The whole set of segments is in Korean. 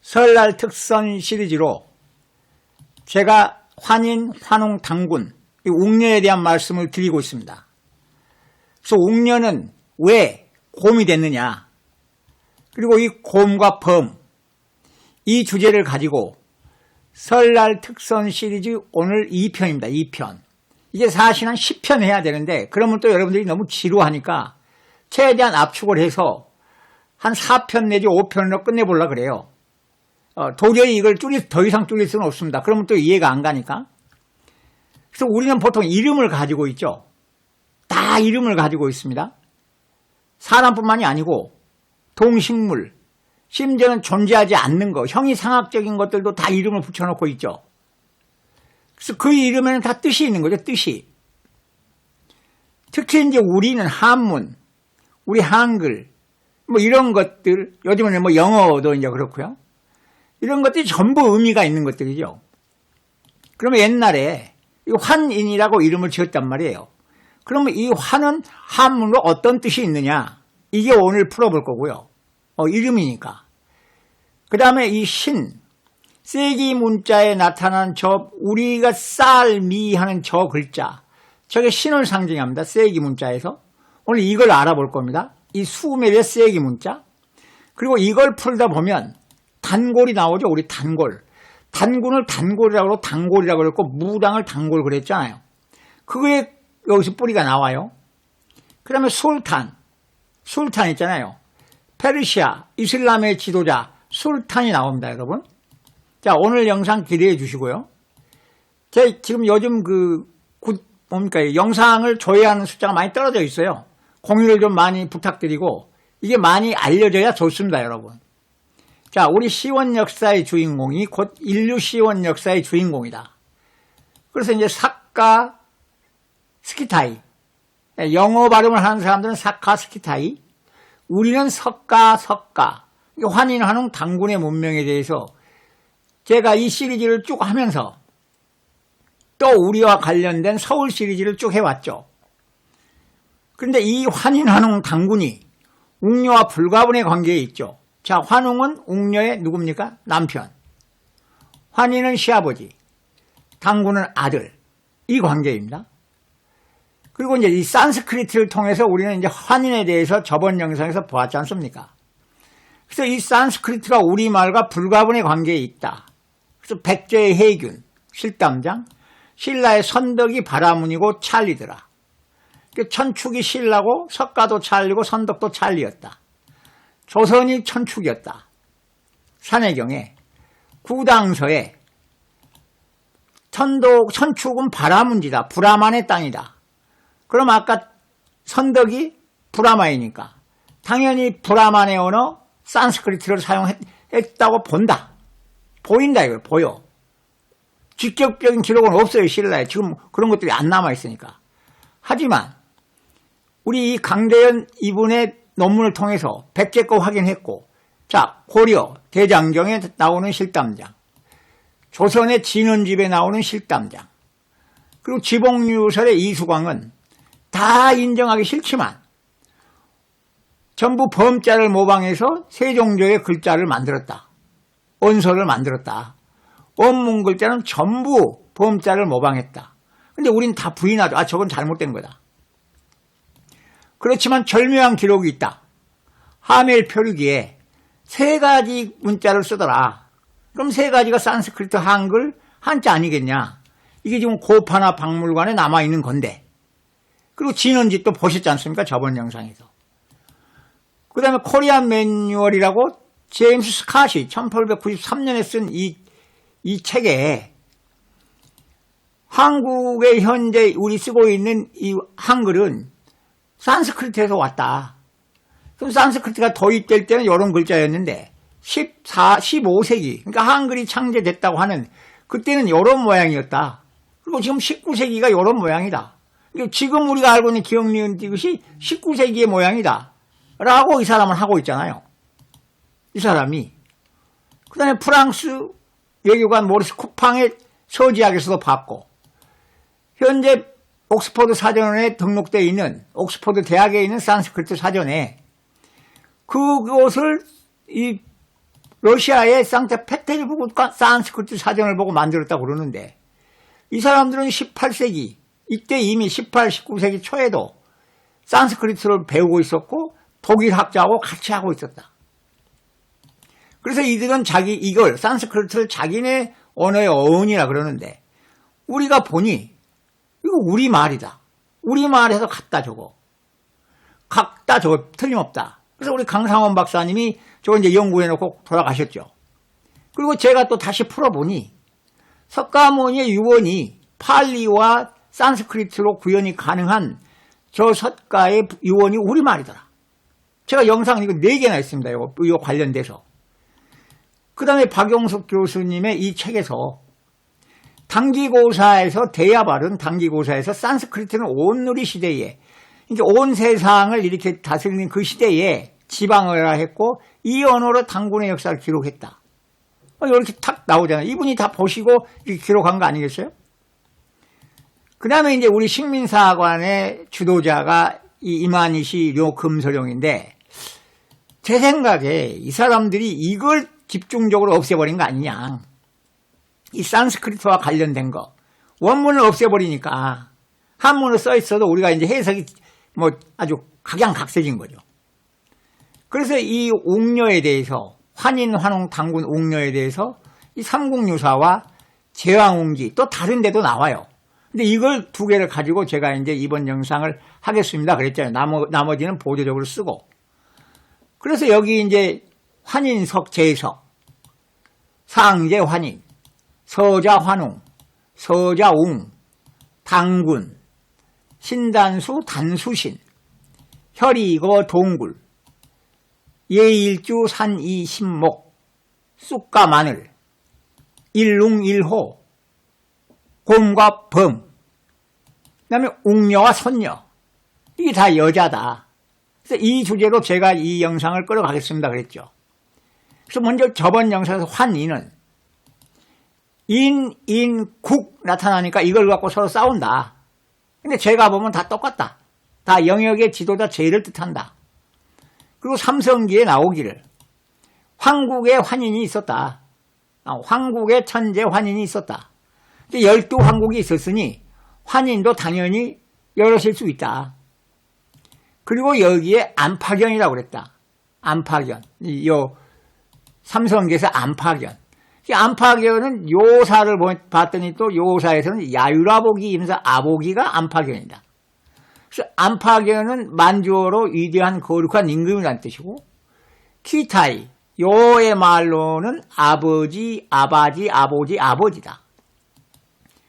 설날 특선 시리즈로 제가 환인, 환웅, 당군, 이 웅녀에 대한 말씀을 드리고 있습니다. 그래서 웅녀는 왜 곰이 됐느냐, 그리고 이 곰과 범, 이 주제를 가지고 설날 특선 시리즈 오늘 2편입니다. 2편. 이게 사실 한 10편 해야 되는데 그러면 또 여러분들이 너무 지루하니까 최대한 압축을 해서 한 4편 내지 5편으로 끝내보려고 그래요. 도저히 이걸 더 이상 줄일 수는 없습니다. 그러면 또 이해가 안 가니까. 그래서 우리는 보통 이름을 가지고 있죠. 다 이름을 가지고 있습니다. 사람뿐만이 아니고 동식물, 심지어는 존재하지 않는 것, 형이상학적인 것들도 다 이름을 붙여놓고 있죠. 그래서 그 이름에는 다 뜻이 있는 거죠. 뜻이. 특히 이제 우리는 한문, 우리 한글, 뭐 이런 것들, 요즘은 뭐 영어도 이제 그렇고요. 이런 것들이 전부 의미가 있는 것들이죠. 그러면 옛날에 이 환인이라고 이름을 지었단 말이에요. 그러면 이 환은 한문으로 어떤 뜻이 있느냐? 이게 오늘 풀어볼 거고요. 이름이니까. 그 다음에 이 신, 세기 문자에 나타난 저 우리가 쌀, 미 하는 저 글자, 저게 신을 상징합니다. 세기 문자에서. 오늘 이걸 알아볼 겁니다. 이 수메의 세기 문자. 그리고 이걸 풀다 보면 단골이 나오죠. 우리 단골. 단군을 단골이라고 단골이라고 그랬고 무당을 단골 그랬잖아요. 그거에 여기서 뿌리가 나와요. 그 다음에 술탄 있잖아요. 페르시아, 이슬람의 지도자 술탄이 나옵니다. 여러분. 자, 오늘 영상 기대해 주시고요. 제가 지금 요즘 영상을 조회하는 숫자가 많이 떨어져 있어요. 공유를 좀 많이 부탁드리고 이게 많이 알려져야 좋습니다. 여러분. 자, 우리 시원 역사의 주인공이 곧 인류 시원 역사의 주인공이다. 그래서 이제 사카 스키타이, 영어 발음을 하는 사람들은 사카 스키타이, 우리는 석가, 환인, 환웅, 당군의 문명에 대해서 제가 이 시리즈를 쭉 하면서 또 우리와 관련된 서울 시리즈를 쭉 해왔죠. 그런데 이 환인, 환웅, 당군이 웅녀와 불가분의 관계에 있죠. 자, 환웅은 웅녀의 누굽니까? 남편. 환인은 시아버지. 당군은 아들. 이 관계입니다. 그리고 이제 이 산스크리트를 통해서 우리는 이제 환인에 대해서 저번 영상에서 보았지 않습니까? 그래서 이 산스크리트가 우리말과 불가분의 관계에 있다. 그래서 백제의 해균, 실담장, 신라의 선덕이 바라문이고 찰리더라. 천축이 신라고 석가도 찰리고 선덕도 찰리였다. 조선이 천축이었다. 산해경에 구당서에 천축은 바라문지다. 브라만의 땅이다. 그럼 아까 선덕이 브라마이니까 당연히 브라만의 언어 산스크리트를 사용했다고 본다. 보인다 이거예요. 보여. 직접적인 기록은 없어요. 신라에. 지금 그런 것들이 안 남아있으니까. 하지만 우리 이 강대현 이분의 논문을 통해서 백제 거 확인했고, 자, 고려 대장경에 나오는 실담장, 조선의 진원집에 나오는 실담장, 그리고 지봉유설의 이수광은 다 인정하기 싫지만 전부 범자를 모방해서 세종조의 글자를 만들었다. 원서를 만들었다. 원문 글자는 전부 범자를 모방했다. 근데 우린 다 부인하죠. 저건 잘못된 거다. 그렇지만 절묘한 기록이 있다. 하멜 표류기에 3가지 문자를 쓰더라. 그럼 3가지가 산스크리트, 한글, 한자 아니겠냐. 이게 지금 고파나 박물관에 남아있는 건데. 그리고 진원집도 보셨지 않습니까? 저번 영상에서. 그 다음에 코리안 매뉴얼이라고 제임스 스캇이 1893년에 쓴 이 책에 한국의 현재 우리 쓰고 있는 이 한글은 산스크리트에서 왔다. 그럼 산스크리트가 도입될 때는 이런 글자였는데 15세기, 그러니까 한글이 창제됐다고 하는 그때는 이런 모양이었다. 그리고 지금 19세기가 이런 모양이다. 그러니까 지금 우리가 알고 있는 기억, 니은, 이것이 19세기의 모양이다. 라고 이 사람은 하고 있잖아요. 이 사람이. 그 다음에 프랑스 외교관 모리스 쿠팡의 서지학에서도 봤고, 현재 옥스퍼드 사전에 등록되어 있는, 옥스퍼드 대학에 있는 산스크리트 사전에 그것을 이 러시아의 상트페테르부르크 산스크리트 사전을 보고 만들었다고 그러는데 이 사람들은 18세기 이때 이미 18, 19세기 초에도 산스크리트를 배우고 있었고 독일 학자하고 같이 하고 있었다. 그래서 이들은 이걸 산스크리트를 자기네 언어의 어원이라 그러는데 우리가 보니 이거 우리말이다. 우리말에서 같다 저거. 같다 저거 틀림없다. 그래서 우리 강상원 박사님이 저거 이제 연구해놓고 돌아가셨죠. 그리고 제가 또 다시 풀어보니 석가모니의 유언이 팔리와 산스크리트로 구현이 가능한 저 석가의 유언이 우리말이더라. 제가 영상 이거 4개나 있습니다. 이거 관련돼서. 그 다음에 박용숙 교수님의 이 책에서 단기고사에서 대야발은 단기고사에서 산스크리트는 온누리 시대에 이제 온 세상을 이렇게 다스리는 그 시대에 지방어라 했고 이 언어로 단군의 역사를 기록했다. 이렇게 탁 나오잖아요. 이분이 다 보시고 이렇게 기록한 거 아니겠어요? 그 다음에 이제 우리 식민사관의 주도자가 이 이만희시 료금서룡인데 제 생각에 이 사람들이 이걸 집중적으로 없애버린 거 아니냐. 이 산스크리트와 관련된 거. 원문을 없애버리니까 한문으로 써 있어도 우리가 이제 해석이 뭐 아주 각양각색인 거죠. 그래서 이 옥녀에 대해서 환인, 환웅, 당군, 옥녀에 대해서 이 삼국유사와 제왕웅기 또 다른 데도 나와요. 근데 이걸 2개를 가지고 제가 이제 이번 영상을 하겠습니다. 그랬잖아요. 나머지는 보조적으로 쓰고. 그래서 여기 이제 환인석, 제석, 상제 환인, 서자 환웅, 서자웅, 당군, 신단수 단수신, 혈이거 동굴, 예일주 산이 신목, 쑥과 마늘, 일룽일호, 곰과 범, 그 다음에 웅녀와 선녀. 이게 다 여자다. 그래서 이 주제로 제가 이 영상을 끌어가겠습니다. 그랬죠. 그래서 먼저 저번 영상에서 환인은 국 나타나니까 이걸 갖고 서로 싸운다. 근데 제가 보면 다 똑같다. 다 영역의 지도자 제를 뜻한다. 그리고 삼성기에 나오기를 황국의 환인이 있었다. 황국의 천재 환인이 있었다. 12황국이 있었으니 환인도 당연히 여럿일 수 있다. 그리고 여기에 안파견이라고 그랬다. 안파견. 삼성기에서 안파견. 안파견은 요사를 봤더니 또 요사에서는 야유라보기 이면서 아보기가 안파견이다. 그래서 안파견은 만주어로 위대한 거룩한 임금이라는 뜻이고 키타이 요의 말로는 아버지, 아바지, 아보지, 아버지다.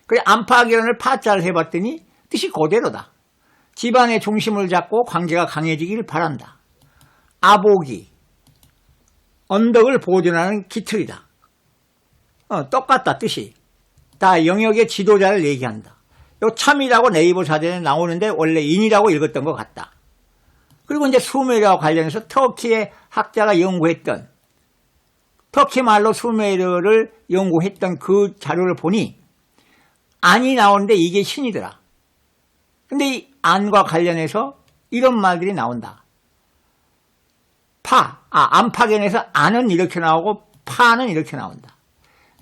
그래 안파견을 파자를 해봤더니 뜻이 그대로다. 집안의 중심을 잡고 관계가 강해지길 바란다. 아보기 언덕을 보존하는 기틀이다. 똑같다 뜻이. 다 영역의 지도자를 얘기한다. 요 참이라고 네이버 사전에 나오는데 원래 인이라고 읽었던 것 같다. 그리고 이제 수메르와 관련해서 터키의 학자가 연구했던 터키 말로 수메르를 연구했던 그 자료를 보니 안이 나오는데 이게 신이더라. 근데 이 안과 관련해서 이런 말들이 나온다. 안파견에서 안은 이렇게 나오고 파는 이렇게 나온다.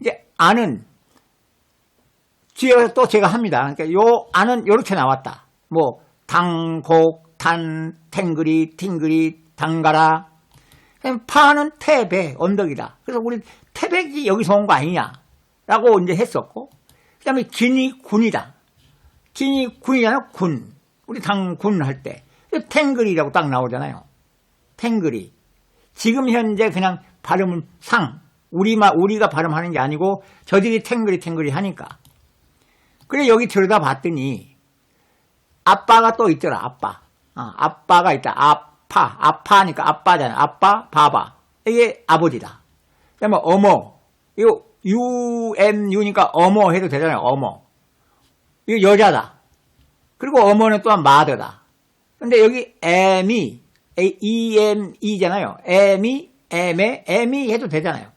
이제 안은 뒤에 또 제가 합니다. 그러니까 요 안은 이렇게 나왔다. 뭐 당곡, 단, 탱그리, 팅그리, 당가라. 파는 태백, 언덕이다. 그래서 우리 태백이 여기서 온 거 아니냐라고 이제 했었고, 그 다음에 긴이 군이다. 긴이 군이잖아, 군. 우리 당군 할 때. 탱그리라고 딱 나오잖아요. 탱그리. 지금 현재 그냥 발음은 우리가 발음하는 게 아니고 저들이 탱그리 하니까. 그래 여기 들여다 봤더니 아빠가 또 있더라. 아빠가 있다. 아파니까 아빠잖아. 아빠 바바. 이게 아버지다. 그다음에 어머. 이거 UMU니까 어머 해도 되잖아요. 어머. 이거 여자다. 그리고 어머는 또한 마더다. 근데 여기 EME잖아요. 애미 해도 되잖아요.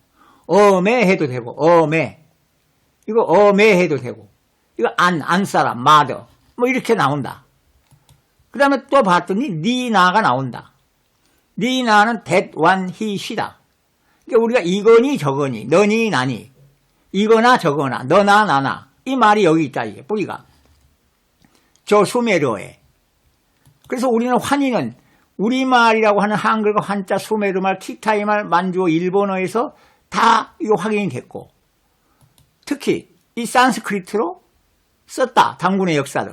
어매 해도 되고 어매. 이거 어매 해도 되고. 이거 안사람, 마더. 뭐 이렇게 나온다. 그 다음에 또 봤더니 니나가 나온다. 니나는 that, one, he, she다. 그러니까 우리가 이거니 저거니, 너니 나니, 이거나 저거나, 너나 나나, 이 말이 여기 있다, 이게 뿌리가. 저 수메르어에. 그래서 우리는 환희는 우리말이라고 하는 한글과 한자, 수메르말, 키타이말, 만주어, 일본어에서 다 이거 확인이 됐고, 특히 이 산스크리트로 썼다, 당군의 역사를.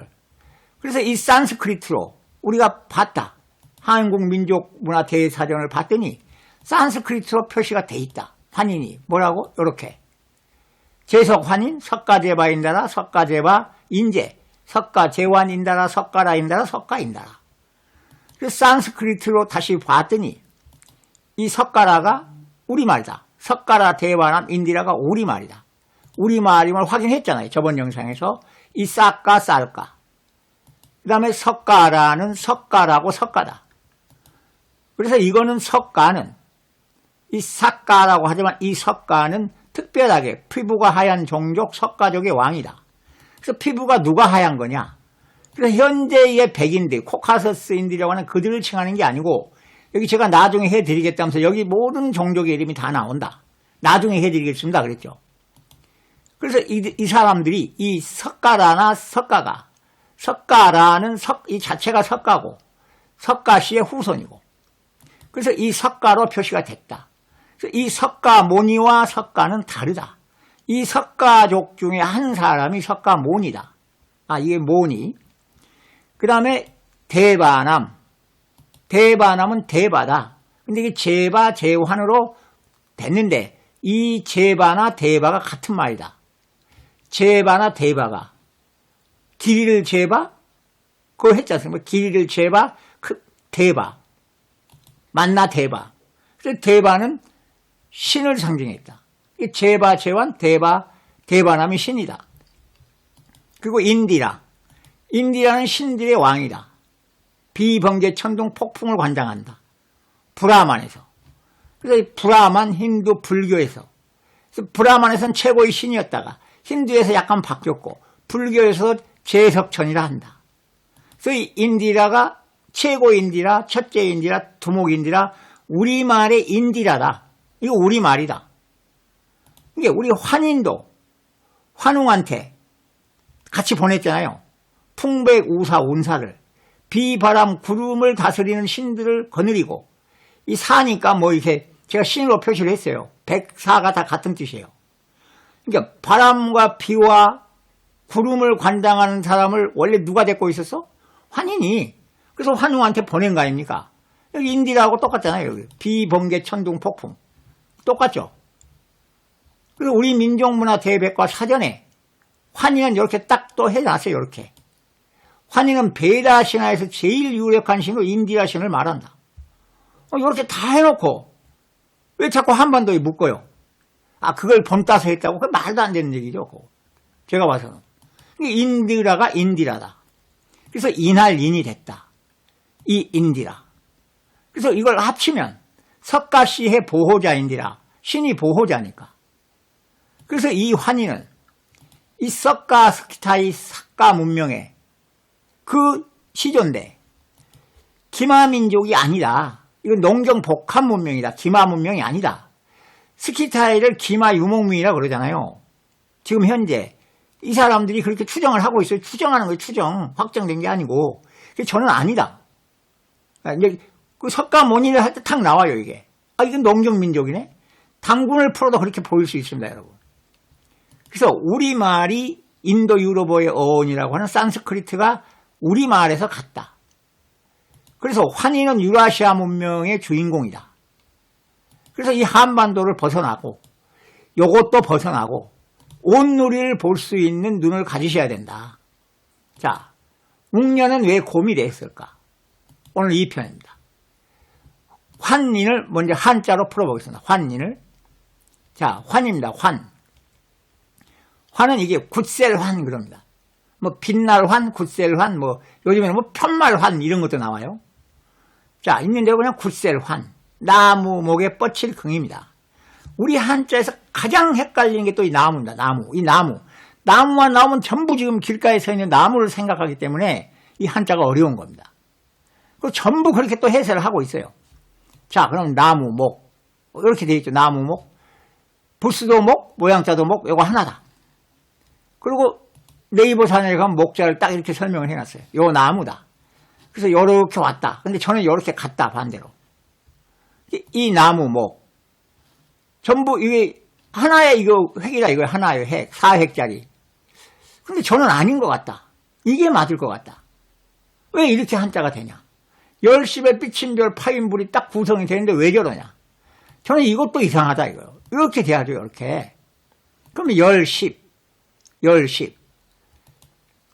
그래서 이 산스크리트로 우리가 봤다. 한국민족문화대사전을 봤더니 산스크리트로 표시가 돼 있다. 환인이 뭐라고? 이렇게 제석환인, 석가제바인다라, 석가제바, 인제, 석가제완인다라, 석가라인다라, 석가인다라. 그래서 산스크리트로 다시 봤더니 이 석가라가 우리말이다. 석가라, 대바남, 인디라가 우리말이다. 우리말임을 확인했잖아요. 저번 영상에서. 이 싹가, 쌀까. 그 다음에 석가라는 석가라고 석가다. 그래서 이거는 석가는 이 삭가라고 하지만 이 석가는 특별하게 피부가 하얀 종족 석가족의 왕이다. 그래서 피부가 누가 하얀 거냐? 그래서 현재의 백인들, 코카서스인들이라고 하는 그들을 칭하는 게 아니고 여기 제가 나중에 해드리겠다면서 여기 모든 종족의 이름이 다 나온다. 나중에 해드리겠습니다. 그랬죠. 그래서 이 사람들이 이 석가라나 석가가 석가라는 이 자체가 석가고 석가씨의 후손이고 그래서 이 석가로 표시가 됐다. 그래서 이 석가모니와 석가는 다르다. 이 석가족 중에 한 사람이 석가모니다. 이게 모니. 그 다음에 대바남. 대바남은 대바다. 근데 이게 제바, 제환으로 됐는데 이 제바나 대바가 같은 말이다. 제바나 대바가 길이를 재봐? 그거 했지 않습니까? 길이를 재봐? 대바. 만나 대바. 그래서 대바는 신을 상징했다. 제바, 제완, 대바, 대바남이 신이다. 그리고 인디라. 인디라는 신들의 왕이다. 비번개, 천둥, 폭풍을 관장한다. 브라만에서. 그래서 이 브라만, 힌두, 불교에서. 그래서 브라만에서는 최고의 신이었다가 힌두에서 약간 바뀌었고 불교에서 제석천이라 한다. 그래서 이 인디라가 최고 인디라, 첫째 인디라, 두목 인디라, 우리말의 인디라다. 이거 우리말이다. 이게 우리 환인도 환웅한테 같이 보냈잖아요. 풍백우사 운사를 비바람 구름을 다스리는 신들을 거느리고 이 사니까 뭐 이렇게 제가 신으로 표시를 했어요. 백사가 다 같은 뜻이에요. 그러니까 바람과 비와 구름을 관장하는 사람을 원래 누가 데리고 있었어? 환인이. 그래서 환웅한테 보낸 거 아닙니까? 여기 인디라하고 똑같잖아요. 여기 비번개, 천둥, 폭풍. 똑같죠? 그리고 우리 민족문화 대백과 사전에 환인은 이렇게 딱 또 해놨어요. 이렇게. 환인은 베다 신화에서 제일 유력한 신으로 인디라 신을 말한다. 이렇게 다 해놓고 왜 자꾸 한반도에 묶어요? 그걸 본따서 했다고? 그 말도 안 되는 얘기죠. 그거. 제가 봐서는. 인디라가 인디라다. 그래서 인할인이 됐다. 이 인디라. 그래서 이걸 합치면 석가씨의 보호자인디라. 신이 보호자니까. 그래서 이 환희는 이 석가 스키타이 석가 문명의 그 시조인데 기마민족이 아니다. 이건 농경 복합 문명이다. 기마 문명이 아니다. 스키타이를 기마 유목민이라 그러잖아요. 지금 현재 이 사람들이 그렇게 추정을 하고 있어요. 추정하는 거예요. 추정. 확정된 게 아니고. 저는 아니다. 이제 그 석가모니를 할 때 탁 나와요. 이게. 이건 농경민족이네. 당군을 풀어도 그렇게 보일 수 있습니다. 여러분. 그래서 우리말이 인도 유럽어의 어원이라고 하는 산스크리트가 우리말에서 같다. 그래서 환희는 유라시아 문명의 주인공이다. 그래서 이 한반도를 벗어나고 요것도 벗어나고 온 누리를 볼 수 있는 눈을 가지셔야 된다. 자, 웅녀는 왜 곰이 됐을까? 오늘 이 편입니다. 환인을 먼저 한자로 풀어보겠습니다. 환인을. 자, 환입니다. 환. 환은 이게 굿셀환 그럽니다. 뭐 빛날환, 굿셀환, 뭐 요즘에는 뭐 편말환 이런 것도 나와요. 자, 있는데 그냥 굿셀환. 나무, 목에 뻗칠 긍입니다. 우리 한자에서 가장 헷갈리는 게 또 이 나무입니다. 나무. 이 나무. 나무만 나오면 전부 지금 길가에 서 있는 나무를 생각하기 때문에 이 한자가 어려운 겁니다. 그리고 전부 그렇게 또 해설을 하고 있어요. 자, 그럼 나무, 목. 이렇게 돼 있죠. 나무목. 부스도 목, 모양자도 목, 요거 하나다. 그리고 네이버 사전에 가면 목자를 딱 이렇게 설명을 해놨어요. 요 나무다. 그래서 요렇게 왔다. 근데 저는 요렇게 갔다, 반대로. 이 나무 목. 전부 이게 하나의 이거 획이다, 이거 하나의 획. 4획짜리. 근데 저는 아닌 것 같다. 이게 맞을 것 같다. 왜 이렇게 한자가 되냐? 10십의 삐친별 파인불이 딱 구성이 되는데 왜 저러냐? 저는 이것도 이상하다, 이거요. 이렇게 돼야죠, 이렇게. 그러면 10십.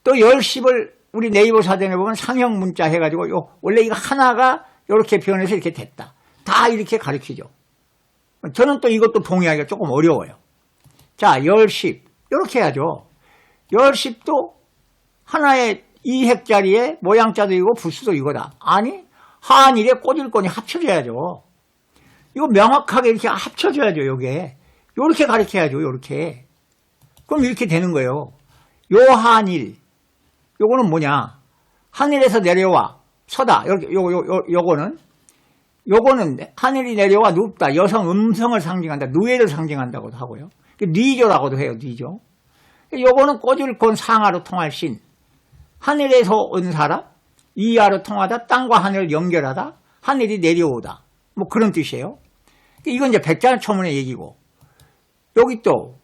또 10십을 우리 네이버 사전에 보면 상형 문자 해가지고, 원래 이거 하나가 이렇게 변해서 이렇게 됐다. 다 이렇게 가르치죠. 저는 또 이것도 동의하기가 조금 어려워요. 자, 10십. 이렇게 해야죠. 10십도 하나의 2획짜리에 모양자도 이거 부수도 이거다. 아니, 한일에 꼬질꼬니 합쳐져야죠. 이거 명확하게 이렇게 합쳐져야죠, 요게. 요렇게 가르쳐야죠, 요렇게. 그럼 이렇게 되는 거예요. 요 한일. 요거는 뭐냐. 하늘에서 내려와. 서다. 요거는 하늘이 내려와 눕다. 여성 음성을 상징한다. 누에를 상징한다고도 하고요. 니조라고도 해요, 니조. 요거는 꼬질꼰 상하로 통할 신. 하늘에서 온 사람, 이하로 통하다, 땅과 하늘을 연결하다, 하늘이 내려오다. 뭐 그런 뜻이에요. 이건 이제 백자초문의 얘기고, 여기 또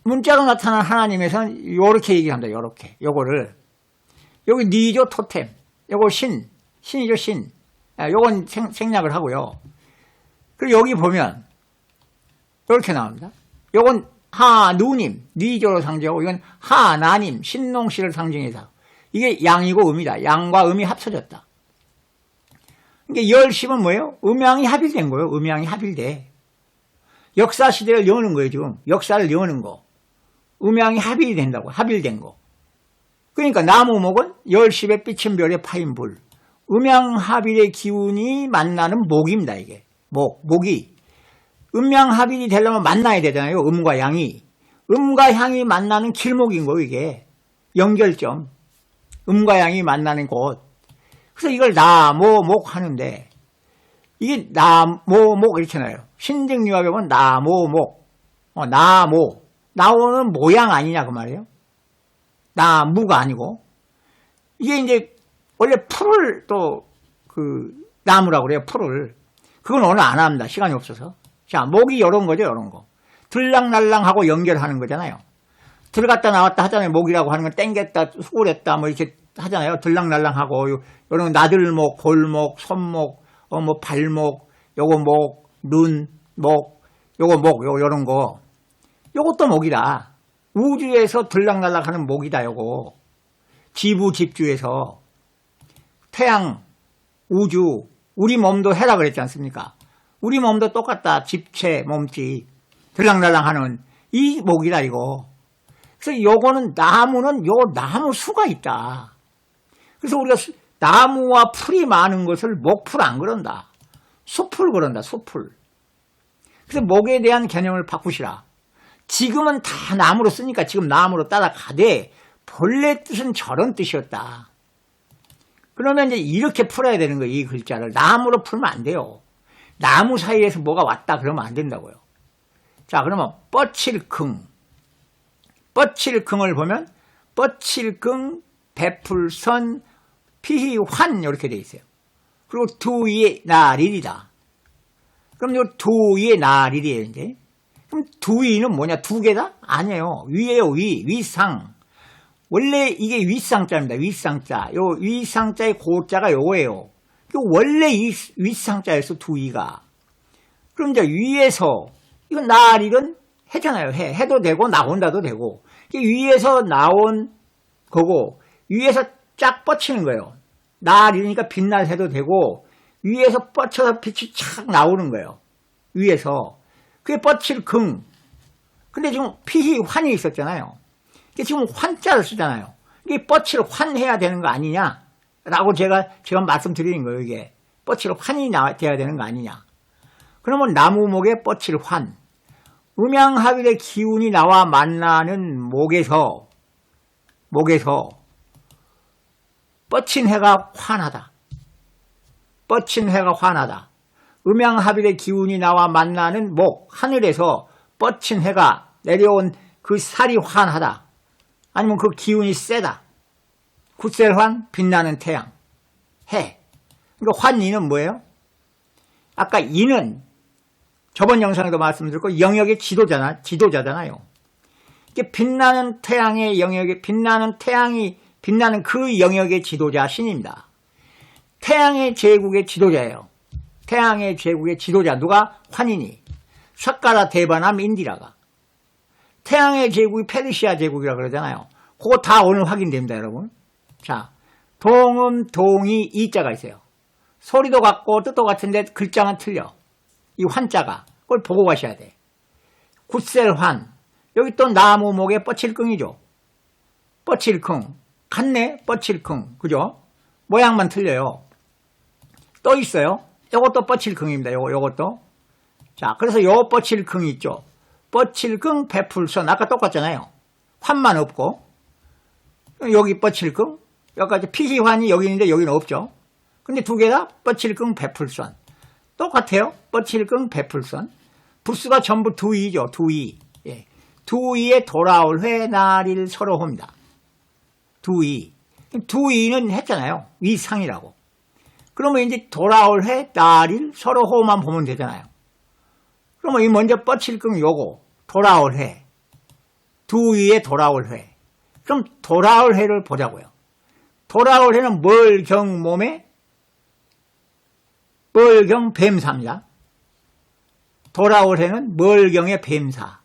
문자로 나타난 하나님에서는 요렇게 얘기합니다. 요렇게. 요거를. 여기 니조 토템. 요거 신이죠, 신. 요건 생략을 하고요. 그리고 여기 보면 요렇게 나옵니다. 요건 하누님, 니조로 상징하고, 이건 하나님, 신농씨를 상징해서. 이게 양이고 음이다. 양과 음이 합쳐졌다. 이게 10십은 뭐예요? 음양이 합일된 거예요. 음양이 합일돼. 역사 시대를 여는 거예요, 지금. 역사를 여는 거. 음양이 합일이 된다고. 합일된 거. 그러니까 나무목은 10십의 삐친 별의 파인 불. 음양 합일의 기운이 만나는 목입니다, 이게. 목이. 음양 합일이 되려면 만나야 되잖아요, 음과 양이. 음과 향이 만나는 길목인 거예요, 이게. 연결점. 음과 양이 만나는 곳. 그래서 이걸 나모목 하는데, 이게 나모목 이렇게 나요. 신증유합에 보면 나모목. 나모. 나오는 모양 아니냐, 그 말이에요. 나무가 아니고. 이게 이제, 원래 풀을 또, 나무라고 그래요, 풀을. 그건 오늘 안 합니다. 시간이 없어서. 자, 목이 이런 거죠, 이런 거. 들락날락하고 연결하는 거잖아요. 들어갔다 나왔다 하잖아요. 목이라고 하는 건 땡겼다, 수골했다, 뭐 이렇게 하잖아요. 들락날락하고, 요런 나들목, 골목, 손목, 뭐 발목, 요거 목, 눈, 목, 요거 목, 요런 거. 요것도 목이다. 우주에서 들락날락하는 목이다, 요거. 지부집주에서. 태양, 우주, 우리 몸도 해라 그랬지 않습니까? 우리 몸도 똑같다. 집체, 몸짓, 들락날락하는 이 목이다, 이거. 그래서 요거는 나무는 요 나무 수가 있다. 그래서 우리가 나무와 풀이 많은 것을 목풀 안 그런다. 숲을 그런다, 숲을. 그래서 목에 대한 개념을 바꾸시라. 지금은 다 나무로 쓰니까 지금 나무로 따라가되 본래 뜻은 저런 뜻이었다. 그러면 이제 이렇게 풀어야 되는 거예요, 이 글자를. 나무로 풀면 안 돼요. 나무 사이에서 뭐가 왔다 그러면 안 된다고요. 자, 그러면 뻗칠긍. 뻗칠긍을 보면 뻗칠긍, 베풀선, 피희환 이렇게 돼 있어요. 그리고 두위의 나릴이다. 그럼 요 두위의 나릴이에요, 이제. 그럼 두위는 뭐냐? 두 개다? 아니에요. 위에요, 위상. 원래 이게 윗상자입니다. 윗상자. 요 윗상자의 고자가 요거예요. 원래 이 윗상자에서 두위가. 그럼 이제 위에서, 이건 나릴은 해잖아요. 해도 되고, 나온다도 되고. 위에서 나온 거고, 위에서 쫙 뻗치는 거예요. 나릴이니까 빛날 해도 되고, 위에서 뻗쳐서 빛이 착 나오는 거예요. 위에서. 그게 뻗칠긍. 근데 지금 피희환이 있었잖아요. 지금 환자를 쓰잖아요. 이게 뻗칠 환해야 되는 거 아니냐? 라고 제가 말씀드리는 거예요, 이게. 뻗칠 환이 돼야 되는 거 아니냐. 그러면 나무목의 뻗칠 환. 음양합일의 기운이 나와 만나는 목에서 뻗친 해가 환하다. 뻗친 해가 환하다. 음양합일의 기운이 나와 만나는 목, 하늘에서 뻗친 해가 내려온 그 살이 환하다. 아니면 그 기운이 세다. 굳셀환, 빛나는 태양, 해. 그러니까 환이는 뭐예요? 아까 이는 저번 영상에도 말씀드렸고 영역의 지도자잖아요. 이게 빛나는 태양의 영역에 빛나는 태양이 빛나는 그 영역의 지도자 신입니다. 태양의 제국의 지도자예요. 태양의 제국의 지도자 누가? 환인이. 삭가라 대바남 인디라가. 태양의 제국이 페르시아 제국이라 그러잖아요. 그거 다 오늘 확인됩니다, 여러분. 자, 동음, 동이, 이자가 있어요. 소리도 같고 뜻도 같은데 글자만 틀려. 이 환자가. 그걸 보고 가셔야 돼. 굳셀환. 여기 또 나무목의 뻗칠긍이죠. 뻗칠긍. 같네? 뻗칠긍. 그죠? 모양만 틀려요. 또 있어요. 요것도 뻗칠긍입니다. 요것도. 자, 그래서 요 뻗칠긍이 있죠. 뻗칠긍, 베풀선. 아까 똑같잖아요. 환만 없고. 여기 뻗칠긍. 여기까지 피희환이 여기 있는데 여기는 없죠. 근데 두 개 다 뻗칠긍, 베풀선. 똑같아요. 뻗칠긍, 베풀선. 부수가 전부 두이죠. 두이. 예. 두이에 돌아올 회, 날일, 서로호입니다. 두이. 두이는 했잖아요. 위상이라고. 그러면 이제 돌아올 회, 날일, 서로호만 보면 되잖아요. 그러면 이 먼저 뻗칠긍 요거. 돌아올 회. 두이에 돌아올 회. 그럼 돌아올 해를 보자고요. 돌아올 해는 멀경 몸에 멀경 뱀사입니다. 돌아올 해는 멀경의 뱀사.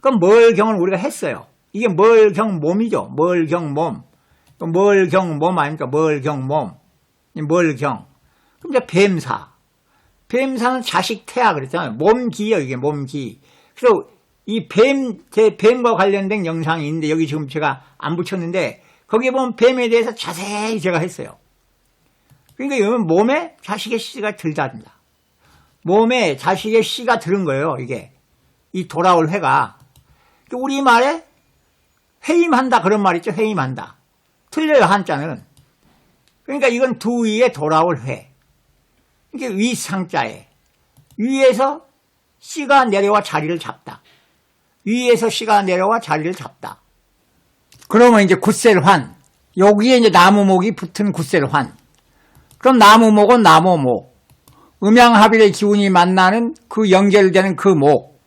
그럼 멀경을 우리가 했어요. 이게 멀경 몸이죠. 멀경 몸. 멀경 몸 아닙니까? 멀경 몸. 멀경. 그럼 이제 뱀사. 뱀사는 자식 태아 그랬잖아요. 몸기요, 이게 몸기. 그래서 이 제 뱀과 관련된 영상이 있는데 여기 지금 제가 안 붙였는데 거기에 보면 뱀에 대해서 자세히 제가 했어요. 그러니까 이건 몸에 자식의 씨가 들다입니다. 몸에 자식의 씨가 들은 거예요, 이게. 이 돌아올 회가. 우리말에 회임한다 그런 말 있죠, 회임한다. 틀려요, 한자는. 그러니까 이건 두위에 돌아올 회. 이게 위상자에. 위에서 씨가 내려와 자리를 잡다. 위에서 씨가 내려와 자리를 잡다. 그러면 이제 굳셀환. 여기에 이제 나무목이 붙은 굳셀환. 그럼 나무목은 나무목. 음양합일의 기운이 만나는 그 연결되는 그 목.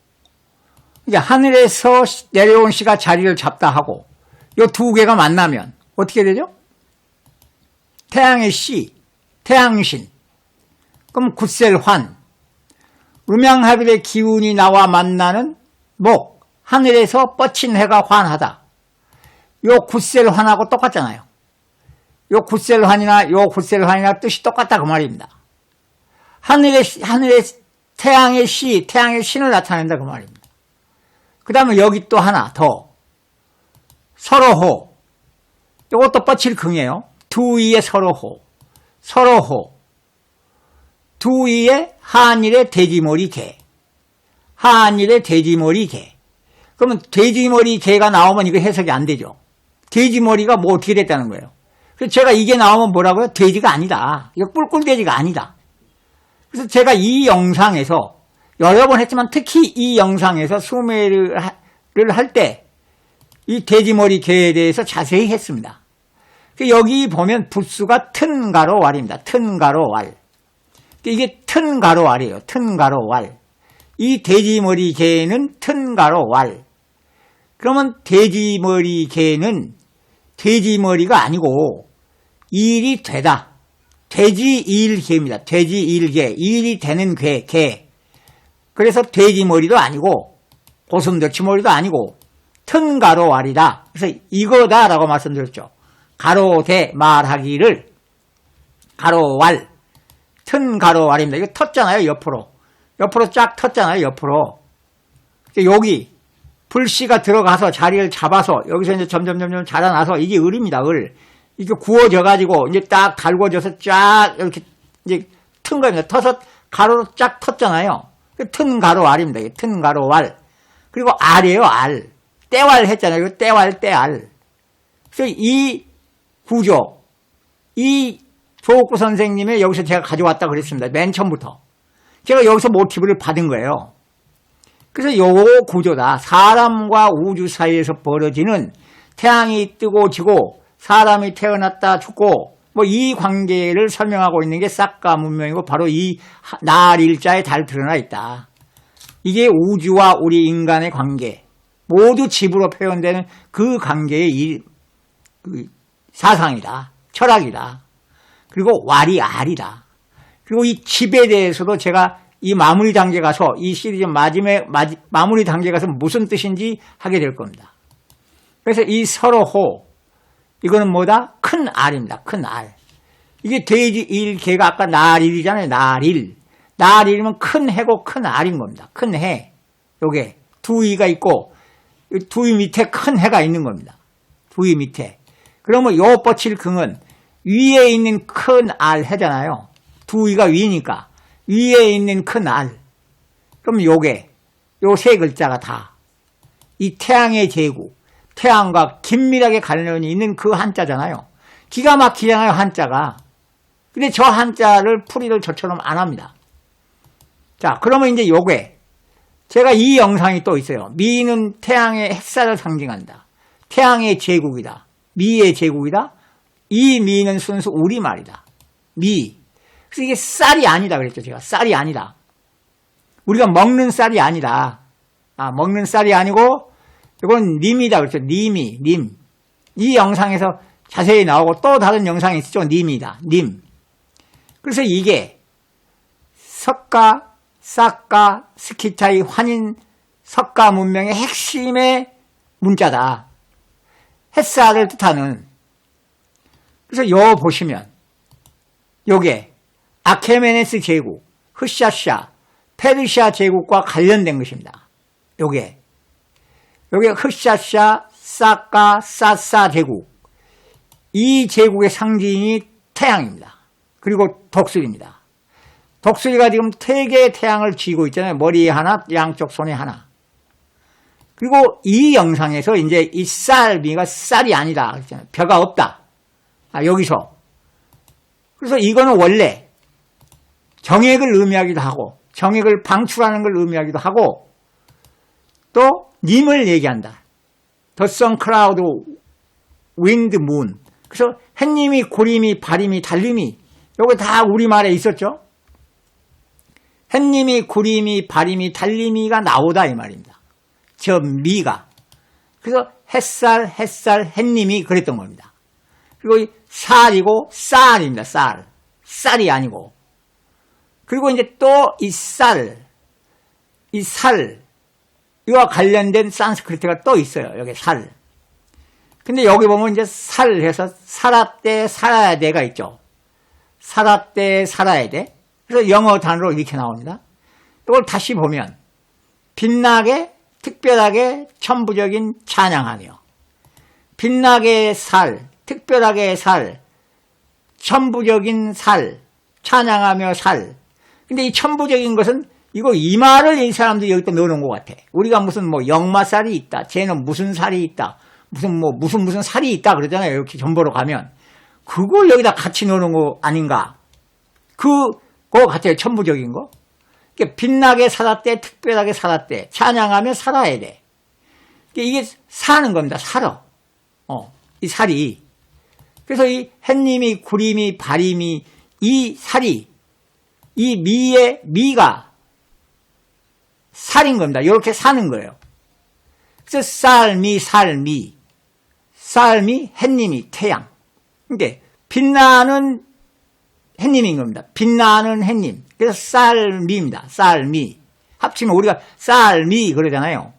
이제 하늘에서 내려온 씨가 자리를 잡다 하고 이 두 개가 만나면 어떻게 되죠? 태양의 씨, 태양신. 그럼 굳셀환. 음양합일의 기운이 나와 만나는 목. 하늘에서 뻗친 해가 환하다. 요 굳셀환하고 똑같잖아요. 요 굳셀환이나 요 굳셀환이나 뜻이 똑같다 그 말입니다. 하늘에 태양의 씨, 태양의 신을 나타낸다 그 말입니다. 그 다음에 여기 또 하나 더. 서로호. 요것도 뻗칠긍이에요. 두위의 서로호. 서로호. 두위의 한일의 돼지머리 개. 한일의 돼지머리 개. 그러면 돼지머리 개가 나오면 이거 해석이 안 되죠. 돼지머리가 뭐 어떻게 됐다는 거예요. 그래서 제가 이게 나오면 뭐라고요? 돼지가 아니다. 이거 꿀꿀돼지가 아니다. 그래서 제가 이 영상에서 여러 번 했지만 특히 이 영상에서 수매를 할 때 이 돼지머리 개에 대해서 자세히 했습니다. 여기 보면 부수가 튼가로 왈입니다. 튼가로 왈. 이게 튼가로 왈이에요. 튼가로 왈. 이 돼지머리 개는 튼가로 왈. 그러면 돼지머리 개는 돼지머리가 아니고 일이 되다. 돼지일개입니다. 돼지일개. 일이 되는 개. 그래서 돼지머리도 아니고 고슴도치머리도 아니고 튼가로 왈이다. 그래서 이거다라고 말씀드렸죠. 가로대 말하기를 가로왈. 튼가로 왈입니다. 이거 텄잖아요. 옆으로 쫙 텄잖아요. 옆으로. 여기 불씨가 들어가서 자리를 잡아서 여기서 이제 점점 자라나서 이게 을입니다. 을. 이게 구워져 가지고 이제 딱 달궈져서 쫙 이렇게 이제 튼 겁니다. 터서 가로로 쫙 텄잖아요. 튼가로 왈입니다. 튼가로 왈. 그리고 알이에요. 알. 떼왈 했잖아요. 이거 떼왈. 그래서 이 구조, 이 조옥구 선생님의 여기서 제가 가져왔다 그랬습니다. 맨 처음부터. 제가 여기서 모티브를 받은 거예요. 그래서 요 구조다. 사람과 우주 사이에서 벌어지는 태양이 뜨고 지고 사람이 태어났다 죽고 뭐 이 관계를 설명하고 있는 게 싹가 문명이고 바로 이 날일자에 잘 드러나 있다. 이게 우주와 우리 인간의 관계 모두 집으로 표현되는 그 관계의 그 사상이다. 철학이다. 그리고 왈이 알이다. 그리고 이 집에 대해서도 제가 이 마무리 단계 가서 이 시리즈 마무리 단계 가서 무슨 뜻인지 하게 될 겁니다. 그래서 이 서로호 이거는 뭐다? 큰 알입니다. 큰 알. 이게 돼지 일 개가 아까 날일이잖아요. 날일. 날일이면 큰 해고 큰 알인 겁니다. 큰 해. 요게 두위가 있고 두위 밑에 큰 해가 있는 겁니다. 두위 밑에. 그러면 요 뻗칠 긍은 위에 있는 큰 알 해잖아요. 두위가 위니까 위에 있는 큰 알. 그럼 요게 요 세 글자가 다 이 태양의 제국, 태양과 긴밀하게 관련이 있는 그 한자잖아요. 기가 막히잖아요, 한자가. 근데 저 한자를 풀이를 저처럼 안 합니다. 자, 그러면 이제 요게 제가 이 영상이 또 있어요. 미는 태양의 햇살을 상징한다. 태양의 제국이다. 미의 제국이다. 이 미는 순수 우리말이다. 미. 그래서 이게 쌀이 아니다 그랬죠, 제가. 쌀이 아니다. 우리가 먹는 쌀이 아니다. 먹는 쌀이 아니고 이건 님이다 그랬죠. 님이, 님. 이 영상에서 자세히 나오고 또 다른 영상이 있죠. 님이다. 님. 그래서 이게 석가, 싹가, 스키타이, 환인, 석가 문명의 핵심의 문자다. 햇살을 뜻하는. 그래서 요 보시면 요게 아케메네스 제국, 흐샤샤, 페르시아 제국과 관련된 것입니다. 요게 흐샤샤, 싹가, 사사 제국. 이 제국의 상징이 태양입니다. 그리고 독수리입니다. 독수리가 지금 3개의 태양을 쥐고 있잖아요. 머리에 하나, 양쪽 손에 하나. 그리고 이 영상에서 이제 이 쌀미가 쌀이 아니다 그랬잖아요. 벼가 없다. 여기서. 그래서 이거는 원래 정액을 의미하기도 하고 정액을 방출하는 걸 의미하기도 하고 또 님을 얘기한다. The sun, cloud, wind, moon. 그래서 햇님이, 구림이, 바림이, 달림이 요거 다 우리말에 있었죠. 햇님이, 구림이, 바림이, 달림이가 나오다 이 말입니다. 저 미가. 그래서 햇살, 햇님이 그랬던 겁니다. 그리고 이 살이고 쌀입니다. 쌀. 쌀이 아니고. 그리고 이제 또 이 쌀, 이 살, 이와 관련된 산스크리트가 또 있어요. 여기 살. 근데 여기 보면 이제 살 해서 살았대, 살아야 돼가 있죠. 살았대, 살아야 돼. 그래서 영어 단어로 이렇게 나옵니다. 이걸 다시 보면 빛나게, 특별하게, 천부적인 찬양하며 빛나게 살, 특별하게 살, 천부적인 살, 찬양하며 살. 근데 이 천부적인 것은 이거 이 말을 이 사람들이 여기다 넣어놓은 것 같아. 우리가 무슨 뭐 역마살이 있다. 쟤는 무슨 살이 있다. 무슨 살이 있다 그러잖아요. 이렇게 전보로 가면. 그걸 여기다 같이 넣어놓은 거 아닌가. 그거 같아요. 천부적인 거. 그러니까 빛나게 살았대, 특별하게 살았대. 찬양하며 살아야 돼. 그러니까 이게 사는 겁니다. 살아. 이 살이. 그래서 이 햇님이, 구림이, 바림이, 이 살이, 이 미가 살인 겁니다. 이렇게 사는 거예요. 그래서 쌀미, 햇님이, 태양. 그러니까 빛나는 햇님인 겁니다. 빛나는 햇님. 그래서 쌀미입니다. 쌀미. 합치면 우리가 쌀미 그러잖아요.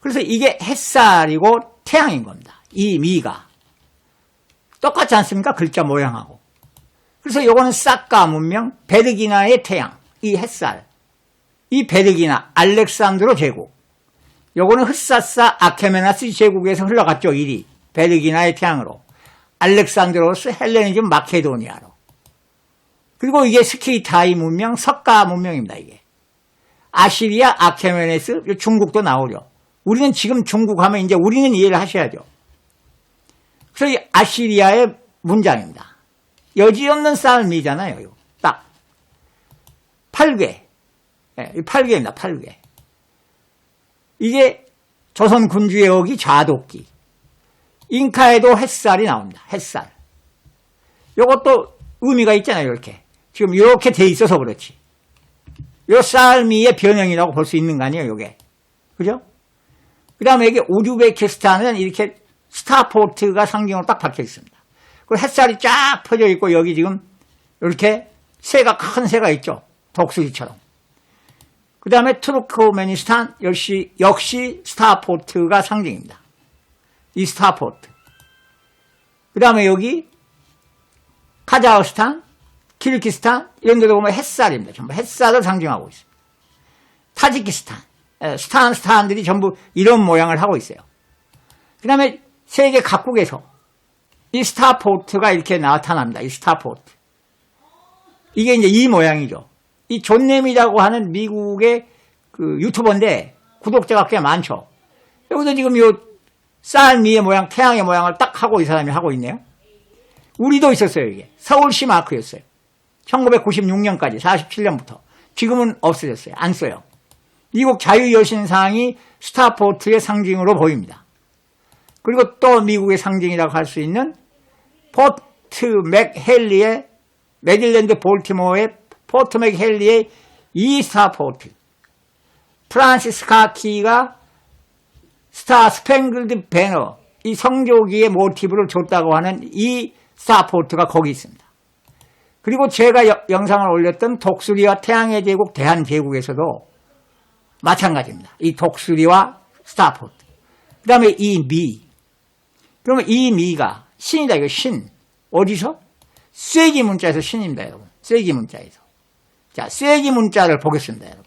그래서 이게 햇살이고 태양인 겁니다. 이 미가. 똑같지 않습니까? 글자 모양하고. 그래서 요거는 싹가 문명, 베르기나의 태양, 이 햇살. 이 베르기나, 알렉산드로 제국. 요거는 흑사사 아케메나스 제국에서 흘러갔죠, 일이. 베르기나의 태양으로. 알렉산드로스 헬레니즘 마케도니아로. 그리고 이게 스키타이 문명, 석가 문명입니다, 이게. 아시리아, 아케메네스, 중국도 나오죠. 우리는 지금 중국 하면 이제 우리는 이해를 하셔야죠. 그래서 이 아시리아의 문장입니다. 여지없는 쌀미잖아요, 딱. 8개. 이 8개입니다. 8개. 이게 조선 군주의 어기 좌도끼. 잉카에도 햇살이 나옵니다. 햇살. 요것도 의미가 있잖아요. 이렇게. 지금 이렇게 돼 있어서 그렇지. 요 쌀미의 변형이라고 볼 수 있는 거 아니에요. 요게. 그죠? 그 다음에 여기 우즈베키스탄은 이렇게 스타포트가 상징으로 딱 박혀 있습니다. 그리고 햇살이 쫙 펴져 있고 여기 지금 이렇게 새가 큰 새가 있죠. 독수리처럼. 그 다음에 투르크메니스탄 역시 스타포트가 상징입니다. 이 스타포트. 그 다음에 여기 카자흐스탄, 키르기스탄 이런 데도 보면 햇살입니다. 전부 햇살을 상징하고 있습니다. 타지키스탄, 스탄들이 전부 이런 모양을 하고 있어요. 그 다음에 세계 각국에서 이 스타포트가 이렇게 나타납니다. 이 스타포트. 이게 이제 이 모양이죠. 이 존nem이라고 하는 미국의 그 유튜버인데 구독자가 꽤 많죠. 여기서 지금 요 쌀미의 모양, 태양의 모양을 딱 하고 이 사람이 하고 있네요. 우리도 있었어요, 이게. 서울시 마크였어요. 1996년까지, 47년부터. 지금은 없어졌어요. 안 써요. 미국 자유여신상이 스타포트의 상징으로 보입니다. 그리고 또 미국의 상징이라고 할 수 있는 포트 맥헬리의 메릴랜드 볼티모어의 포트 맥헬리의 이 스타포트. 프란시스 카키가 스타 스팽글드 배너, 이 성조기의 모티브를 줬다고 하는 이 스타포트가 거기 있습니다. 그리고 제가 영상을 올렸던 독수리와 태양의 제국 대한제국에서도 마찬가지입니다. 이 독수리와 스타포트. 그 다음에 이 미. 그러면 이 미가 신이다. 이거 신. 어디서? 쐐기 문자에서 신입니다, 여러분. 쐐기 문자에서. 자, 쐐기 문자를 보겠습니다, 여러분.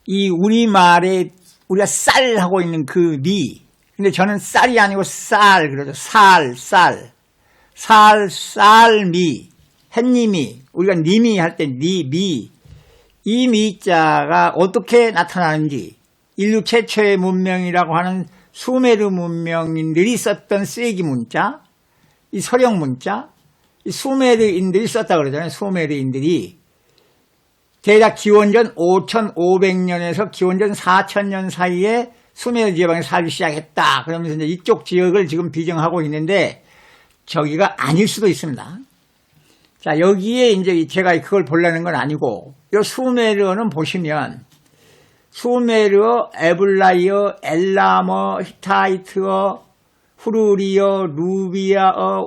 이 우리말에 우리가 쌀 하고 있는 그 미. 근데 저는 쌀이 아니고 쌀 그러죠. 쌀미. 햇님이. 우리가 님이 할 때 미. 이 미자가 어떻게 나타나는지 인류 최초의 문명이라고 하는 수메르 문명인들이 썼던 쐐기 문자, 이 서령 문자, 이 수메르인들이 썼다 그러잖아요. 수메르인들이 대략 기원전 5,500년에서 기원전 4,000년 사이에 수메르 지방에 살기 시작했다. 그러면서 이제 이쪽 지역을 지금 비정하고 있는데 저기가 아닐 수도 있습니다. 자, 여기에 이제 제가 그걸 보려는 건 아니고, 이 수메르어는 보시면, 수메르어, 에블라이어, 엘라머, 히타이트어, 후르리어, 루비아어,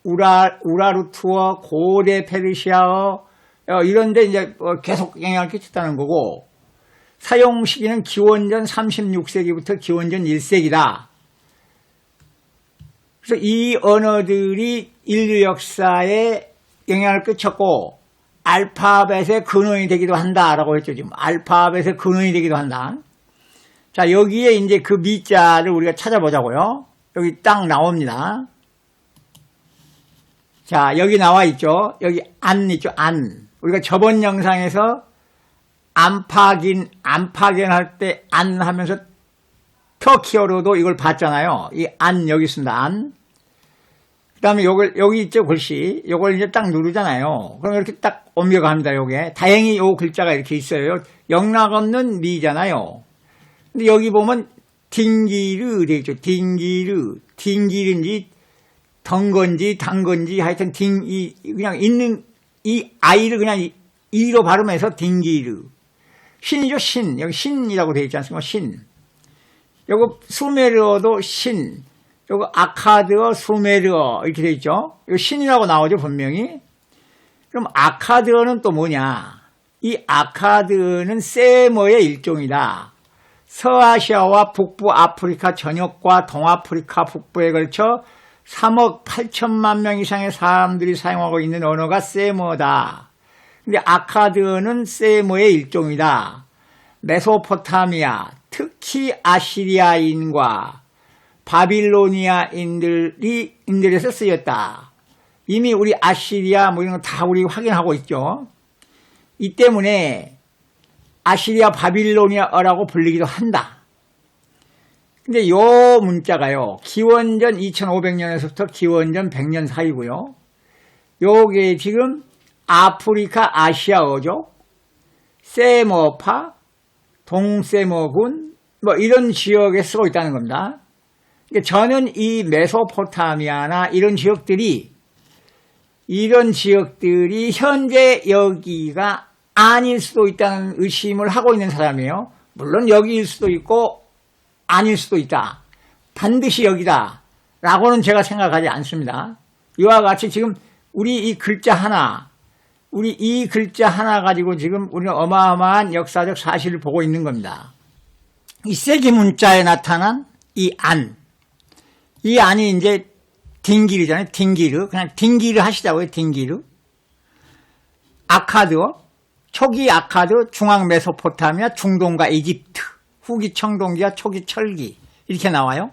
우라르투어, 고대 페르시아어, 이런데 이제 계속 영향을 끼쳤다는 거고, 사용 시기는 기원전 36세기부터 기원전 1세기다. 그래서 이 언어들이 인류 역사에 영향을 끼쳤고 알파벳의 근원이 되기도 한다라고 했죠. 지금 알파벳의 근원이 되기도 한다. 자, 여기에 이제 그 미자를 우리가 찾아보자고요. 여기 딱 나옵니다. 자, 여기 나와 있죠. 여기 안 있죠. 안. 우리가 저번 영상에서 안파긴 할 때 안 하면서 터키어로도 이걸 봤잖아요. 이 안 여기 있습니다. 안. 그 다음에 여기 있죠, 글씨. 요걸 이제 딱 누르잖아요. 그럼 이렇게 딱 옮겨갑니다, 요게. 다행히 요 글자가 이렇게 있어요. 영락 없는 미잖아요. 근데 여기 보면, 딩기르, 되겠죠. 딩기르인지, 덩건지, 단건지, 하여튼 그냥 있는, 이 아이를 그냥 이로 발음해서 딩기르. 신이죠, 신. 여기 신이라고 되어 있지 않습니까? 신. 요거 수메르어도 신. 요거 아카드어, 수메르어 이렇게 되어 있죠. 이거 신이라고 나오죠, 분명히. 그럼 아카드어는 또 뭐냐? 이 아카드는 세머의 일종이다. 서아시아와 북부 아프리카 전역과 동아프리카 북부에 걸쳐 3억 8천만 명 이상의 사람들이 사용하고 있는 언어가 세머다. 근데 아카드어는 세머의 일종이다. 메소포타미아, 특히 아시리아인과 바빌로니아인들에서 쓰였다. 이미 우리 아시리아 뭐 이런 거 다 우리 확인하고 있죠. 이 때문에 아시리아 바빌로니아어라고 불리기도 한다. 근데 요 문자가요. 기원전 2500년에서부터 기원전 100년 사이고요. 요게 지금 아프리카 아시아어죠. 세머파, 동세머군 뭐 이런 지역에 쓰고 있다는 겁니다. 그러니까 저는 이 메소포타미아나 이런 지역들이 현재 여기가 아닐 수도 있다는 의심을 하고 있는 사람이에요. 물론 여기일 수도 있고 아닐 수도 있다. 반드시 여기다 라고는 제가 생각하지 않습니다. 이와 같이 지금 우리 이 글자 하나 가지고 지금 우리는 어마어마한 역사적 사실을 보고 있는 겁니다. 이 세기 문자에 나타난 이 안이 이제 딩기르잖아요. 딩기르. 그냥 딩기르 하시자고요. 딩기르. 아카드, 초기 아카드, 중앙 메소포타미아, 중동과 이집트, 후기 청동기와 초기 철기 이렇게 나와요.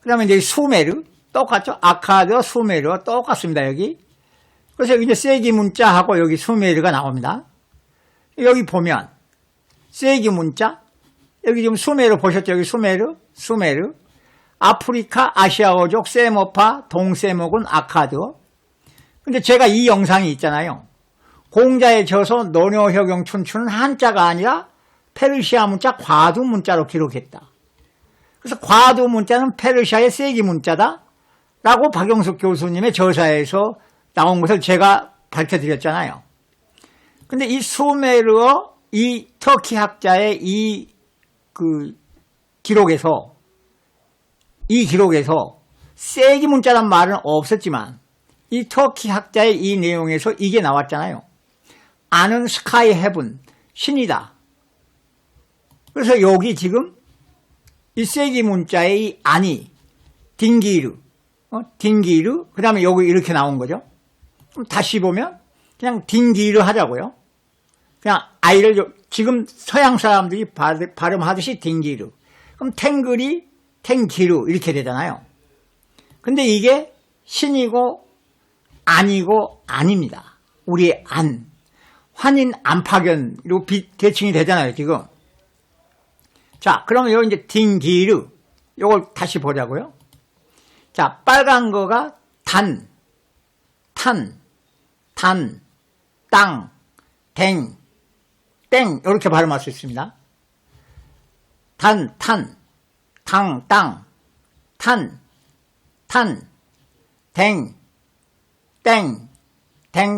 그 다음에 이제 수메르 똑같죠. 아카드, 수메르 똑같습니다. 여기. 그래서 이제 세기 문자하고 여기 수메르가 나옵니다. 여기 보면 세기 문자 여기 지금 수메르 보셨죠? 여기 수메르 아프리카 아시아어족 세머파 동세머군 아카드. 근데 제가 이 영상이 있잖아요. 공자에 져서 노녀혁용 춘추는 한자가 아니라 페르시아 문자 과두 문자로 기록했다. 그래서 과두 문자는 페르시아의 세기 문자다 라고 박영숙 교수님의 저자에서 나온 것을 제가 밝혀드렸잖아요. 근데 이 수메르어 이 터키 학자의 이 기록에서 세기 문자란 말은 없었지만 이 터키 학자의 이 내용에서 이게 나왔잖아요. 아는 스카이 헤븐, 신이다. 그래서 여기 지금 이 세기 문자의 이 안이 딩기르, 그 다음에 여기 이렇게 나온 거죠. 그럼 다시 보면 그냥 딩기르 하자고요. 그냥 아이를 지금 서양 사람들이 발음하듯이 딩기르. 그럼 탱기르 이렇게 되잖아요. 근데 이게 신이고 아니고 아닙니다. 우리의 환인 안파견으로 대칭이 되잖아요, 지금. 자, 그러면 여기 이제 딩기르. 요걸 다시 보자고요. 자, 빨간 거가 땅, 땡, 이렇게 발음할 수 있습니다. 땅,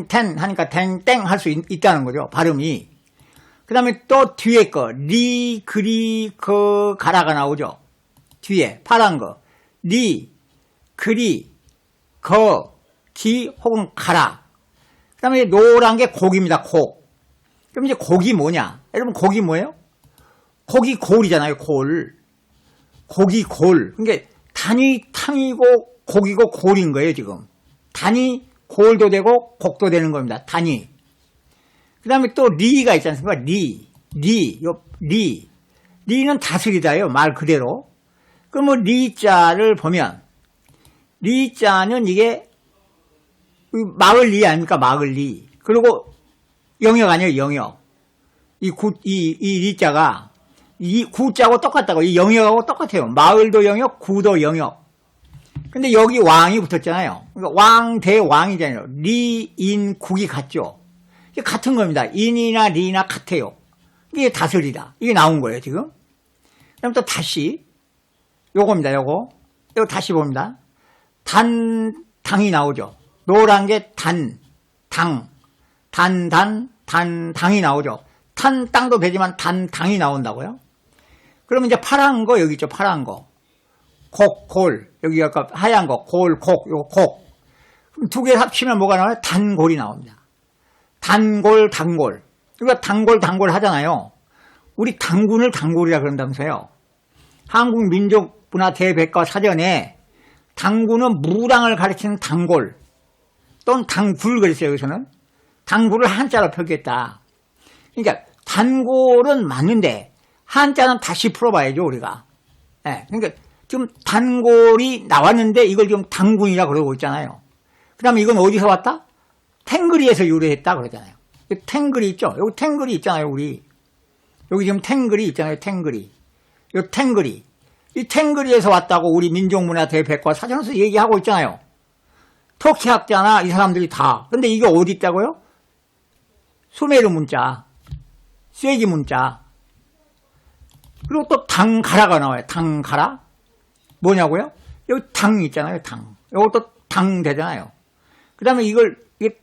땡 하니까 땡 할 수 있다는 거죠. 발음이. 그 다음에 또 뒤에 거 리, 그리, 가라가 나오죠. 뒤에 파란 거 리, 그리, 기 혹은 가라. 그 다음에 노란 게 곡입니다. 곡. 그럼 이제 곡이 뭐냐? 여러분 곡이 뭐예요? 곡이 골이잖아요. 곡이 골. 그러니까 단이 탕이고 곡이고 골인 거예요. 지금 단이 골도 되고 곡도 되는 겁니다. 단이. 그 다음에 또 리가 있지 않습니까? 리는 다스리다예요. 말 그대로. 그러면 리자를 보면 리자는 이게 마을 리 아닙니까? 마을 리. 그리고 영역 아니에요. 영역. 이 리자가 이 구자하고 똑같다고. 이 영역하고 똑같아요. 마을도 영역, 구도 영역. 근데 여기 왕이 붙었잖아요. 그러니까 왕 대 왕이잖아요. 리, 인, 국이 같죠. 이게 같은 겁니다. 인이나 리나 같아요. 이게 다스리다. 이게 나온 거예요, 지금. 그럼 또 다시 요겁니다. 요거 다시 봅니다. 당이 나오죠. 노란 게 당이 나오죠. 땅도 되지만 당이 나온다고요. 그러면 이제 파란 거 여기 있죠. 파란 거. 골. 여기 아까 하얀 거. 요거 곡. 그럼 두 개 합치면 뭐가 나와요? 단골이 나옵니다. 단골. 우리가 단골 하잖아요. 우리 당군을 단골이라 그런다면서요. 한국민족문화대백과 사전에 당군은 무당을 가리키는 단골 또는 당굴 그랬어요. 여기서는 당굴을 한자로 표기했다. 그러니까 단골은 맞는데 한자는 다시 풀어봐야죠. 우리가. 네, 그러니까 지금 단골이 나왔는데 이걸 지금 당군이라 그러고 있잖아요. 그 다음에 이건 어디서 왔다? 탱글이에서 유래했다 그러잖아요. 탱글이 있죠. 여기 탱글이 있잖아요. 우리 여기 지금 탱글이 있잖아요. 탱글이. 이 탱글이에서 왔다고 우리 민족문화대백과 사전에서 얘기하고 있잖아요. 터키 학자나 이 사람들이 다. 근데 이게 어디 있다고요? 수메르 문자. 쐐기 문자. 그리고 또 당가라가 나와요. 당가라? 뭐냐고요? 여기 당 있잖아요. 당. 이것도 당 되잖아요. 그 다음에 이게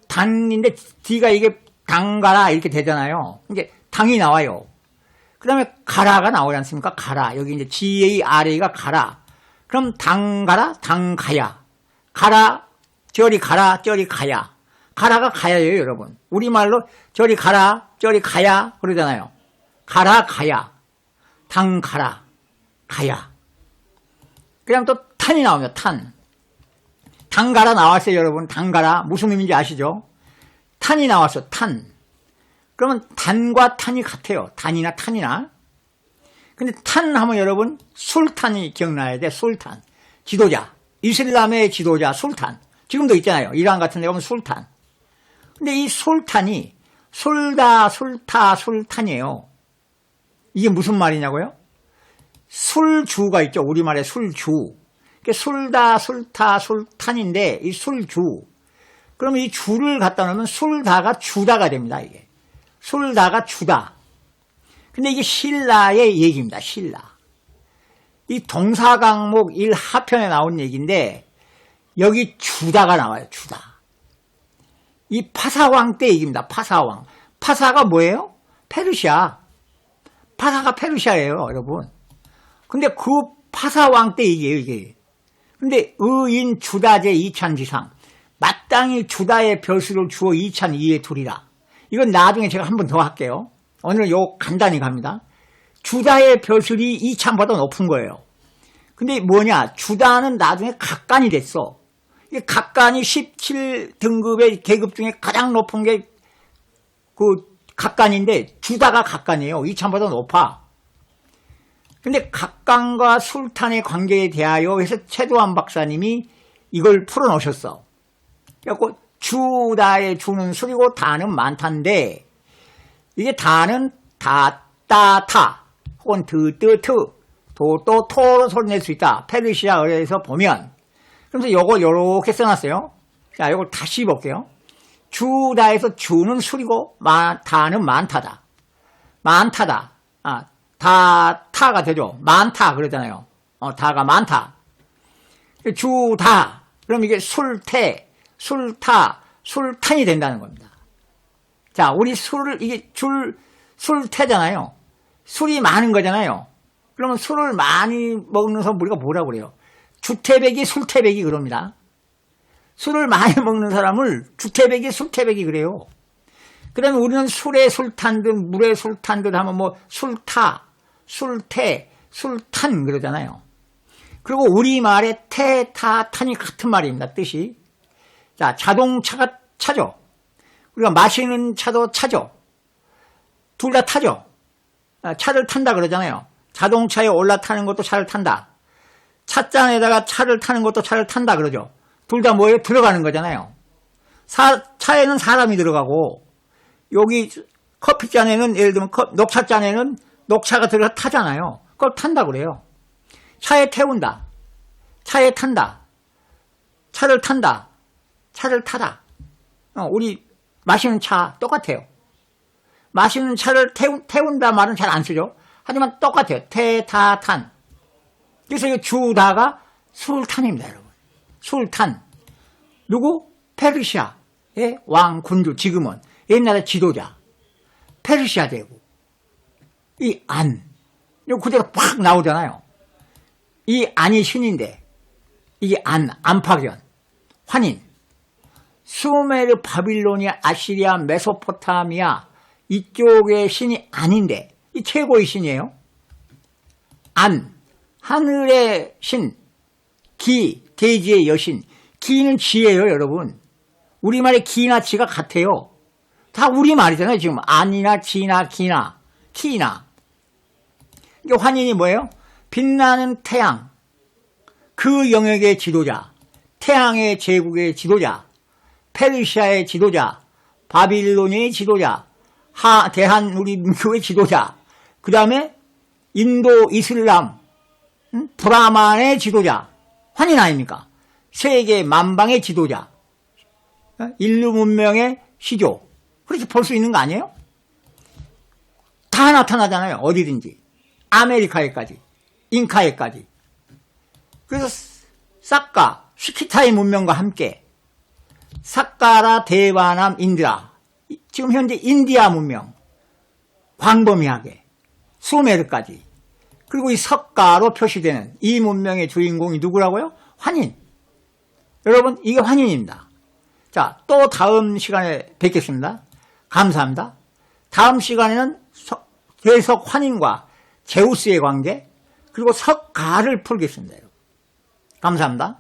단인데 뒤가 이게 당가라 이렇게 되잖아요. 이게 당이 나와요. 그 다음에 가라가 나오지 않습니까? 가라. 여기 이제 GARA가 가라. 그럼 당가라, 당가야. 가라, 저리 가라, 저리 가야. 가라가 가야예요, 여러분. 우리말로 저리 가라, 저리 가야 그러잖아요. 가라, 가야. 당가라, 가야. 그냥 또 탄이 나옵니다, 탄. 당가라 나왔어요, 여러분. 당가라. 무슨 의미인지 아시죠? 탄이 나왔어, 탄. 그러면 단과 탄이 같아요. 단이나 탄이나. 근데 탄 하면 여러분 술탄이 기억나야 돼. 술탄. 지도자. 이슬람의 지도자 술탄. 지금도 있잖아요. 이란 같은 데 보면 술탄. 근데 이 술탄이 술다, 술타, 술탄이에요. 이게 무슨 말이냐고요? 술주가 있죠. 우리말에 술주. 술다, 술타, 술탄인데 이 술주. 그러면 이 주를 갖다 놓으면 술다가 주다가 됩니다. 이게. 술다가 주다. 근데 이게 신라의 얘기입니다. 신라. 이 동사강목 1하편에 나온 얘기인데 여기 주다가 나와요. 주다. 이 파사왕 때 얘기입니다. 파사왕. 파사가 뭐예요? 페르시아. 파사가 페르시아예요. 여러분. 근데 그 파사왕 때 얘기예요. 이게. 근데 의인 주다제 이찬지상. 마땅히 주다의 벼슬을 주어 이찬 이에 두리라. 이건 나중에 제가 한 번 더 할게요. 오늘 요 간단히 갑니다. 주다의 벼슬이 이찬보다 높은 거예요. 근데 뭐냐? 주다는 나중에 각간이 됐어. 이게 각간이 17등급의 계급 중에 가장 높은 게 그 각간인데 주다가 각간이에요. 이찬보다 높아. 근데 각간과 술탄의 관계에 대하여 해서 최도한 박사님이 이걸 풀어놓으셨어. 그래갖고 주다의 주는 술이고 다는 많단데 이게 다는 다, 따, 타 혹은 드, 뜨, 트, 도, 또, 토로 소리 낼 수 있다. 페르시아어에서 보면 그래서 요거 요렇게 써놨어요. 자, 요걸 다시 볼게요. 주다에서 주는 술이고 다는 많다다. 많다다. 다, 타가 되죠. 많다 그러잖아요. 다가 많다. 주다. 그럼 이게 술태, 술타, 술탄이 된다는 겁니다. 자, 우리 술을, 이게 술태잖아요. 술이 많은 거잖아요. 그러면 술을 많이 먹는 사람 우리가 뭐라고 그래요? 주태백이 술태백이 그럽니다. 술을 많이 먹는 사람을 주태백이 술태백이 그래요. 그 다음에 우리는 술에 술탄 듯 물에 술탄 듯 하면 뭐 술타, 술태, 술탄 그러잖아요. 그리고 우리말에 태, 타, 탄이 같은 말입니다. 뜻이. 자, 자동차가 차죠. 우리가 마시는 차도 차죠. 둘 다 타죠. 차를 탄다 그러잖아요. 자동차에 올라타는 것도 차를 탄다. 찻잔에다가 차를 타는 것도 차를 탄다 그러죠. 둘 다 뭐예요? 들어가는 거잖아요. 차에는 사람이 들어가고 여기 커피잔에는 예를 들면 녹차잔에는 녹차가 들어가 타잖아요. 그걸 탄다 그래요. 차에 태운다. 차에 탄다. 차를 탄다. 차를 타다. 우리 마시는 차 똑같아요. 마시는 차를 태운다 말은 잘 안 쓰죠. 하지만 똑같아요. 태, 타, 탄. 그래서 이 주다가 술탄입니다, 여러분. 술탄. 누구? 페르시아의 왕, 군주, 지금은. 옛날에 지도자. 페르시아 제국. 이 안. 이거 그대로 팍 나오잖아요. 이 안이 신인데, 이게 안파견. 환인. 수메르, 바빌로니아, 아시리아, 메소포타미아 이쪽의 신이 아닌데 이 최고의 신이에요. 안, 하늘의 신, 기, 대지의 여신. 기는 지예요, 여러분. 우리말의 기나 지가 같아요. 다 우리말이잖아요, 지금. 안이나 지나 기나 키나. 이게 환인이 뭐예요? 빛나는 태양, 그 영역의 지도자, 태양의 제국의 지도자, 페르시아의 지도자, 바빌론의 지도자, 대한 우리 민족의 지도자, 그 다음에 인도 이슬람, 브라만의 지도자, 환인 아닙니까? 세계 만방의 지도자, 인류 문명의 시조. 그렇게 볼 수 있는 거 아니에요? 나타나잖아요. 어디든지. 아메리카에까지. 잉카에까지. 그래서 싹가, 스키타이 문명과 함께 사까라, 대바남, 인디아, 지금 현재 인디아 문명, 광범위하게 수메르까지, 그리고 이 석가로 표시되는 이 문명의 주인공이 누구라고요? 환인. 여러분, 이게 환인입니다. 자, 또 다음 시간에 뵙겠습니다. 감사합니다. 다음 시간에는 계속 환인과 제우스의 관계, 그리고 석가를 풀겠습니다. 감사합니다.